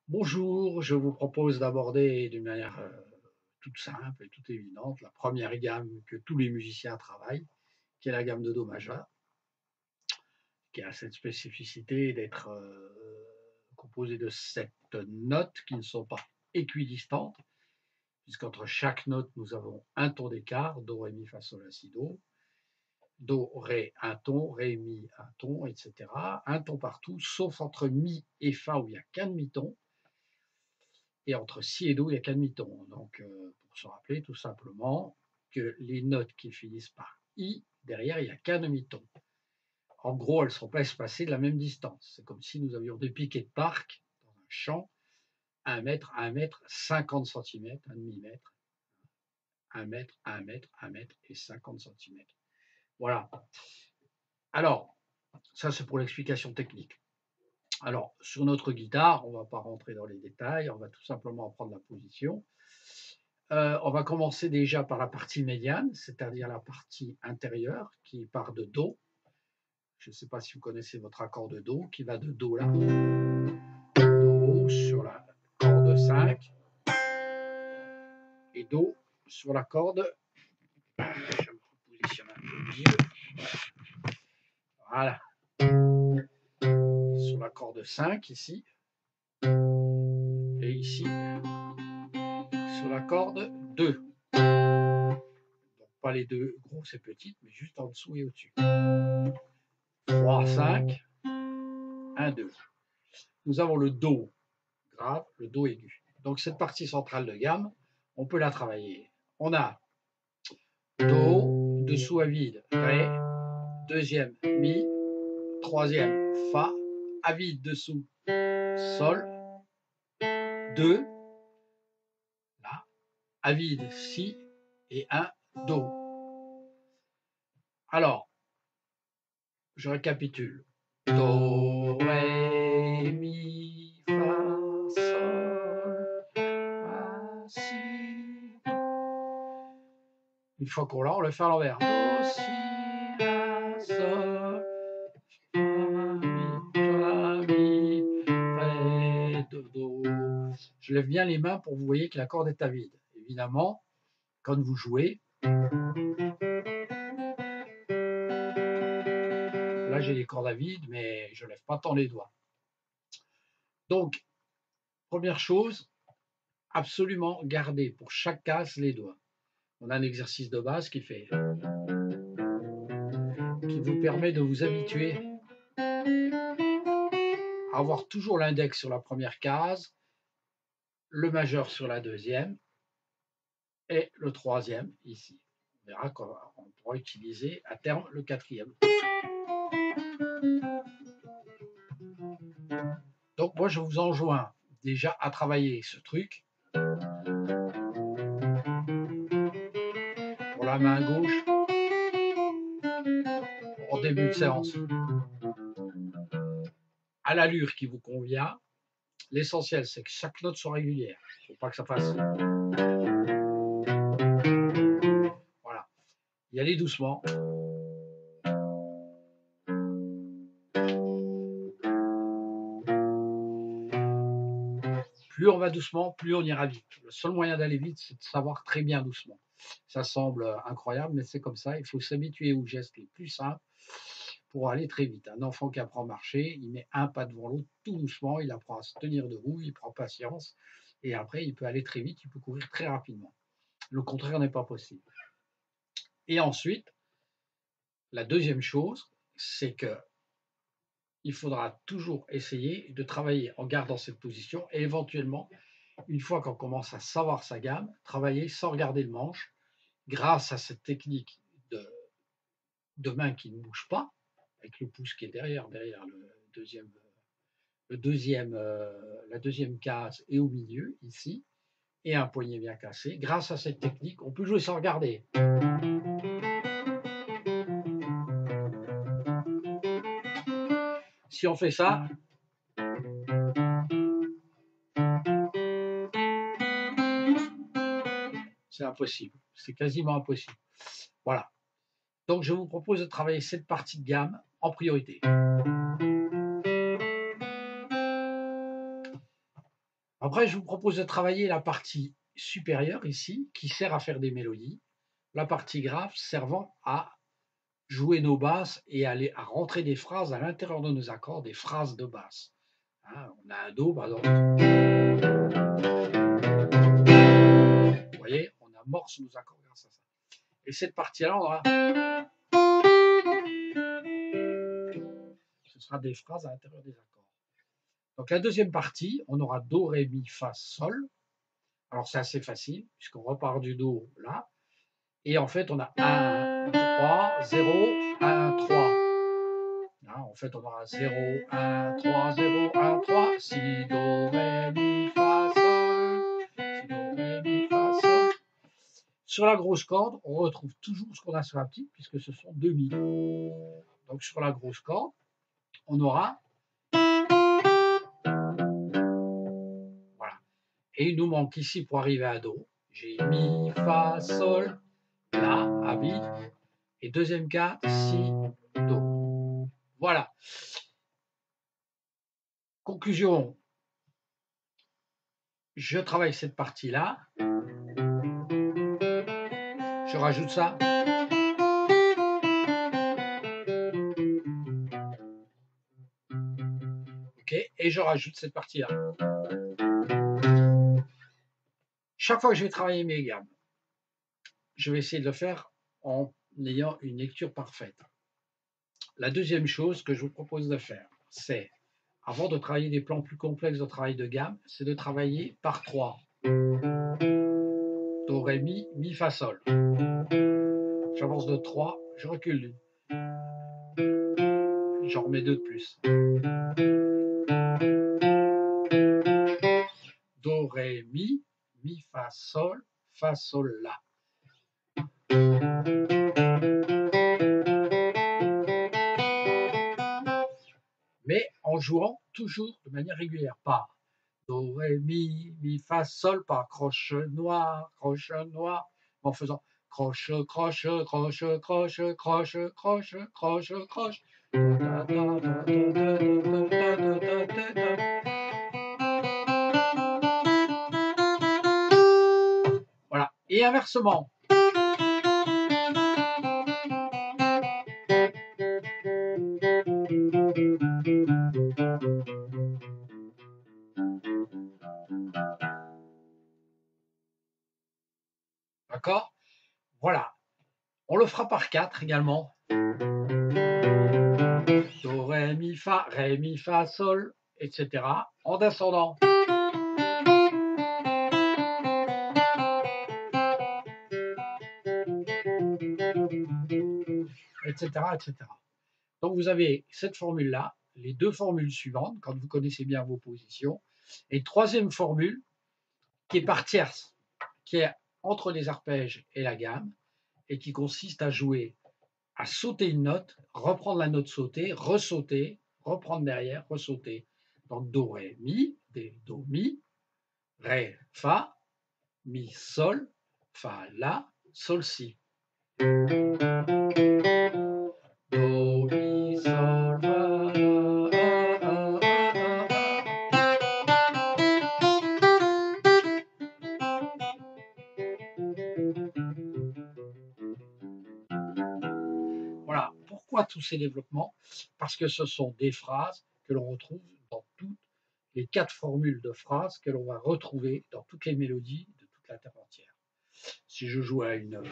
Bonjour, je vous propose d'aborder d'une manière toute simple et toute évidente la première gamme que tous les musiciens travaillent, qui est la gamme de Do majeur, qui a cette spécificité d'être composée de 7 notes qui ne sont pas équidistantes, puisqu'entre chaque note nous avons un ton d'écart, Do, Ré, Mi, Fa, Sol, La, Si, Do, Ré, un ton, Ré, Mi, un ton, etc. Un ton partout, sauf entre Mi et Fa où il n'y a qu'un demi-ton. Et entre si et do, il n'y a qu'un demi-ton. Donc, pour se rappeler tout simplement que les notes qui finissent par i, derrière, il n'y a qu'un demi-ton. En gros, elles ne sont pas espacées de la même distance. C'est comme si nous avions deux piquets de parc dans un champ, 1 mètre, 1 mètre, 50 centimètres, un demi-mètre, 1 mètre, 1 mètre, 1 mètre et 50 centimètres. Voilà. Alors, ça c'est pour l'explication technique. Alors, sur notre guitare, on ne va pas rentrer dans les détails, on va tout simplement prendre la position. On va commencer déjà par la partie médiane, c'est-à-dire la partie intérieure qui part de Do. Je ne sais pas si vous connaissez votre accord de Do, qui va de Do là, Do sur la corde 5 et Do sur la corde. Je me repositionne un peu mieux. Voilà. Sur la corde 5 ici. Et ici, sur la corde 2. Donc pas les deux grosses et petites, mais juste en dessous et au-dessus. 3, 5, 1, 2. Nous avons le Do grave, le Do aigu. Donc cette partie centrale de gamme, on peut la travailler. On a Do, dessous à vide, Ré, deuxième Mi, troisième Fa, à vide dessous, Sol, 2, là, à vide Si et un Do. Alors, je récapitule. Do, Ré, Mi, Fa, Sol, La, Si. Une fois qu'on l'a, on le fait à l'envers. Do, si, la, sol, fa, mi, ré, do. Je lève bien les mains pour que vous voyez que la corde est à vide. Évidemment, quand vous jouez, là j'ai les cordes à vide, mais je ne lève pas tant les doigts. Donc, première chose, absolument garder pour chaque case les doigts. On a un exercice de base qui vous permet de vous habituer à avoir toujours l'index sur la première case, le majeur sur la deuxième et le troisième ici. On verra qu'on pourra utiliser à terme le quatrième. Donc moi je vous enjoins déjà à travailler ce truc pour la main gauche en début de séance. À l'allure qui vous convient, l'essentiel c'est que chaque note soit régulière. Il ne faut pas que ça fasse. Voilà. Y aller doucement. Plus on va doucement, plus on ira vite. Le seul moyen d'aller vite, c'est de savoir très bien doucement. Ça semble incroyable, mais c'est comme ça. Il faut s'habituer aux gestes les plus simples pour aller très vite. Un enfant qui apprend à marcher, il met un pas devant l'autre tout doucement, il apprend à se tenir debout, il prend patience, et après il peut aller très vite, il peut courir très rapidement. Le contraire n'est pas possible. Et ensuite, la deuxième chose, c'est que il faudra toujours essayer de travailler en gardant cette position et éventuellement, une fois qu'on commence à savoir sa gamme, travailler sans regarder le manche grâce à cette technique de main qui ne bouge pas, avec le pouce qui est derrière la deuxième case et au milieu, ici, et un poignet bien cassé. Grâce à cette technique, on peut jouer sans regarder. Si on fait ça, c'est impossible. C'est quasiment impossible. Voilà. Donc, je vous propose de travailler cette partie de gamme en priorité. Après, je vous propose de travailler la partie supérieure ici, qui sert à faire des mélodies, la partie grave servant à jouer nos basses et à rentrer des phrases à l'intérieur de nos accords, des phrases de basse. Hein, on a un Do, par exemple. Vous voyez, on amorce nos accords grâce à ça. Et cette partie-là, on aura... Ce sera des phrases à l'intérieur des accords. Donc la deuxième partie, on aura Do, Ré, Mi, Fa, Sol. Alors c'est assez facile, puisqu'on repart du Do là. Et en fait, on a 1, 3, 0, 1, 3. Là, en fait, on aura 0, 1, 3, 0, 1, 3, si, do, ré, mi, fa, sol, si, do, ré, mi, fa, sol. Sur la grosse corde, on retrouve toujours ce qu'on a sur la petite, puisque ce sont 2 mi. Donc sur la grosse corde, on aura... Voilà. Et il nous manque ici, pour arriver à do, j'ai mi, fa, sol, la, à mi, et deuxième cas, si, do. Voilà. Conclusion, je travaille cette partie-là, je rajoute ça, ok, et je rajoute cette partie-là. Chaque fois que je vais travailler mes gammes, je vais essayer de le faire en ayant une lecture parfaite. La deuxième chose que je vous propose de faire, c'est, avant de travailler des plans plus complexes de travail de gamme, c'est de travailler par 3. Do, ré, mi, mi, fa, sol. J'avance de 3, je recule d'une. J'en remets 2 de plus. Do, ré, mi, mi, fa, sol, la. Mais en jouant toujours de manière régulière, pas do, ré, mi, mi, fa, sol, pas croche noire, en faisant croche, croche, croche, croche, croche, croche, croche, croche. Voilà. Et inversement. D'accord? Voilà. On le fera par 4 également. Do, ré, mi, fa, sol, etc. En descendant. Etc., etc. Donc vous avez cette formule-là, les 2 formules suivantes, quand vous connaissez bien vos positions, et troisième formule, qui est par tierce, qui est entre les arpèges et la gamme, et qui consiste à jouer, à sauter une note, reprendre la note sautée, ressauter, reprendre derrière, ressauter. Donc do, ré, mi, do, mi, ré, fa, mi, sol, fa, la, sol, si. Do, mi, sol, fa, Voilà. Pourquoi tous ces développements? Parce que ce sont des phrases que l'on retrouve dans toutes les 4 formules de phrases que l'on va retrouver dans toutes les mélodies de toute la terre entière. Si je joue à une autre,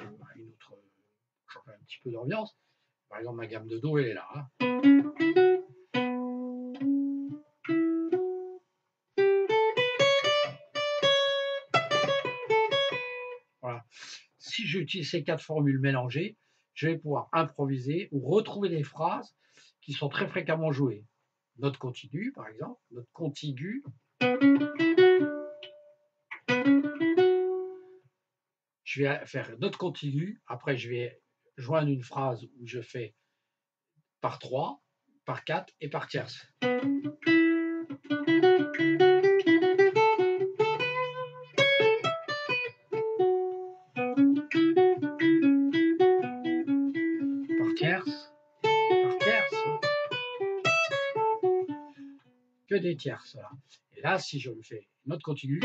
changer un petit peu d'ambiance, par exemple ma gamme de Do, elle est là. Hein. Voilà. Si j'utilise ces 4 formules mélangées, je vais pouvoir improviser ou retrouver des phrases qui sont très fréquemment jouées. Note continue, par exemple, note contiguë. Je vais faire note continue, après je vais joindre une phrase où je fais par 3, par 4 et par tierce. Par tierce, par tierce. Que des tierces. Là. Et là, si je le fais note contiguë,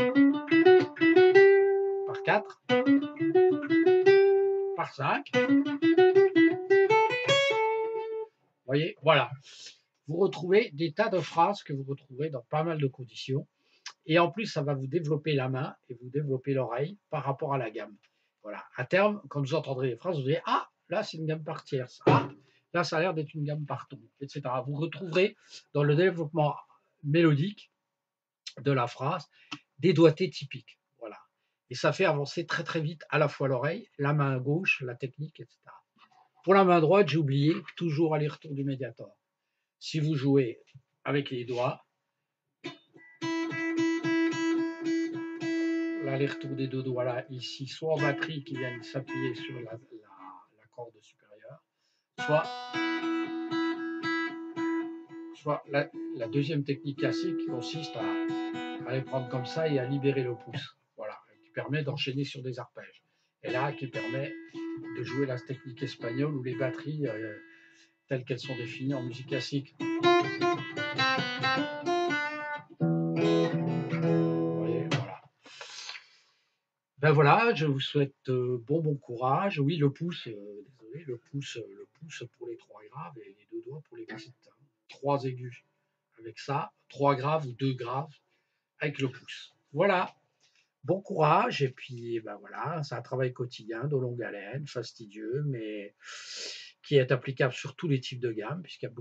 par 4, par 5. Vous voyez, voilà. Vous retrouvez des tas de phrases que vous retrouvez dans pas mal de conditions. Et en plus, ça va vous développer la main et vous développer l'oreille par rapport à la gamme. Voilà. À terme, quand vous entendrez les phrases, vous direz ah, là c'est une gamme par tierce. Ah, là ça a l'air d'être une gamme par ton, etc. Vous retrouverez dans le développement mélodique de la phrase des doigtés typiques. Voilà. Et ça fait avancer très très vite à la fois l'oreille, la main gauche, la technique, etc. Pour la main droite, j'ai oublié, toujours aller-retour du médiator. Si vous jouez avec les doigts, l'aller-retour des deux doigts là, ici, soit en batterie qui viennent s'appuyer sur la corde supérieure, soit la deuxième technique classique qui consiste à les prendre comme ça et à libérer le pouce. Voilà, qui permet d'enchaîner sur des arpèges. Et là, qui permet de jouer la technique espagnole ou les batteries telles qu'elles sont définies en musique classique. Vous voyez, voilà. Ben voilà, je vous souhaite bon courage. Oui, le pouce, désolé, le pouce pour les 3 graves et les 2 doigts pour les petites. 3 aigus avec ça, 3 graves ou 2 graves avec le pouce. Voilà, bon courage. Et puis, ben voilà, c'est un travail quotidien de longue haleine, fastidieux, mais qui est applicable sur tous les types de gammes, puisqu'il y a